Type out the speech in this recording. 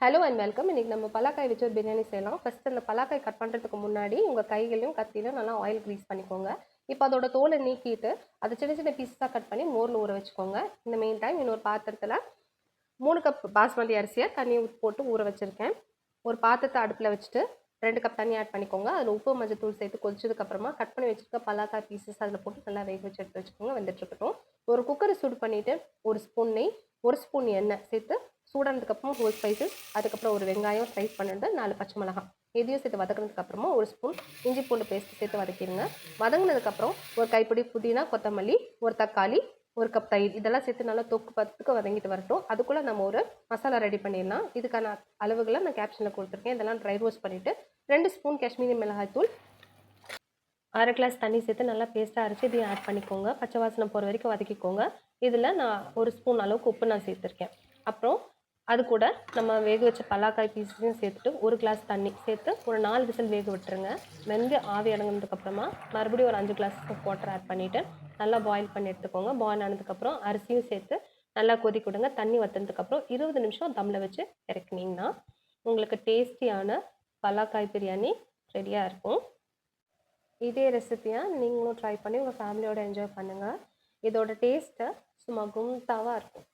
Hello and welcome. இன்றைக்கி நம்ம பலாக்காய் வச்சு ஒரு பிரியாணி செய்யலாம். ஃபஸ்ட்டு அந்த பலாக்காய் கட் பண்ணுறதுக்கு முன்னாடி உங்கள் கைகளையும் கத்தியிலும் நல்லா ஆயில் க்ரீஸ் பண்ணிக்கோங்க. இப்போ அதோட தோலை நீக்கிட்டு அதை சின்ன சின்ன பீஸாக கட் பண்ணி மோரில் ஊற வச்சுக்கோங்க. இந்த மெயின் டைம் இன்னொரு பாத்திரத்தில் 3 கப் பாஸ்மதி அரிசியை தண்ணி போட்டு ஊற வச்சுருக்கேன். ஒரு பாத்திரத்தை அடுப்பில் வச்சுட்டு 2 கப் தண்ணி ஆட் பண்ணிக்கோங்க. அதில் உப்பு மஞ்சத்தூள் சேர்த்து கொதிச்சதுக்கப்புறமா கட் பண்ணி வச்சுருக்க பலாக்காய் பீசஸ் அதில் போட்டு நல்லா வேக வச்சு எடுத்து வச்சுக்கோங்க. வெந்துட்டுருக்கட்டும். ஒரு குக்கரை சூடு பண்ணிவிட்டு ஒரு ஸ்பூன் நெய், 1 ஸ்பூன் எண்ணெய் சேர்த்து சூடானதுக்கப்புறம் ஹோல் ஸ்பைசஸ், அதுக்கப்புறம் ஒரு வெங்காயம் ஸ்லைஸ் பண்ணிட்டு 4 பச்சை மிளகாய் இதையும் சேர்த்து வதக்கினதுக்கப்புறமா 1 ஸ்பூன் இஞ்சி பூண்டு பேஸ்ட் சேர்த்து வதக்கிடுங்க. வதங்கினதுக்கப்புறம் ஒரு கைப்பிடி புதினா, கொத்தமல்லி, ஒரு தக்காளி, 1 கப் தயிர் இதெல்லாம் சேர்த்து நல்லா தொக்கு பத்துக்கு வதங்கிட்டு வரட்டும். அதுக்குள்ளே நம்ம ஒரு மசாலா ரெடி பண்ணிடலாம். இதுக்கான அளவுகளை நான் கேப்ஷனில் கொடுத்துருக்கேன். இதெல்லாம் ட்ரை ரோஸ்ட் பண்ணிவிட்டு 2 ஸ்பூன் காஷ்மீரி மிளகாய் தூள், 1/2 கிளாஸ் தண்ணி சேர்த்து நல்லா பேஸ்ட்டாக அரைச்சி இதையும் ஆட் பண்ணிக்கோங்க. பச்சை வாசனை போகிற வரைக்கும் வதக்கிக்கோங்க. இதில் நான் 1 ஸ்பூன் அளவுக்கு உப்பு நான் சேர்த்துருக்கேன். அப்புறம் அது கூட நம்ம வேக வச்ச பலாக்காய் பீஸையும் சேர்த்துட்டு 1 கிளாஸ் தண்ணி சேர்த்து ஒரு 4 விசில் வேக விட்டுருங்க. வெந்து ஆவி அடங்கினதுக்கப்புறமா மறுபடியும் ஒரு 5 கிளாஸ் வாட்டர் ஆட் பண்ணிவிட்டு நல்லா பாயில் பண்ணி எடுத்துக்கோங்க. பாயில் ஆனதுக்கப்புறம் அரிசியும் சேர்த்து நல்லா கொதிக்க விடுங்க. தண்ணி வற்றினதுக்கப்புறம் 20 நிமிஷம் தம்மில் வச்சு இறக்குனீங்கன்னா உங்களுக்கு டேஸ்டியான பலாக்காய் பிரியாணி ரெடியாக இருக்கும். இதே ரெசிபியாக நீங்களும் ட்ரை பண்ணி உங்கள் ஃபேமிலியோடு என்ஜாய் பண்ணுங்கள். இதோட டேஸ்ட்டை சும்மா கும்தாவாக இருக்கும்.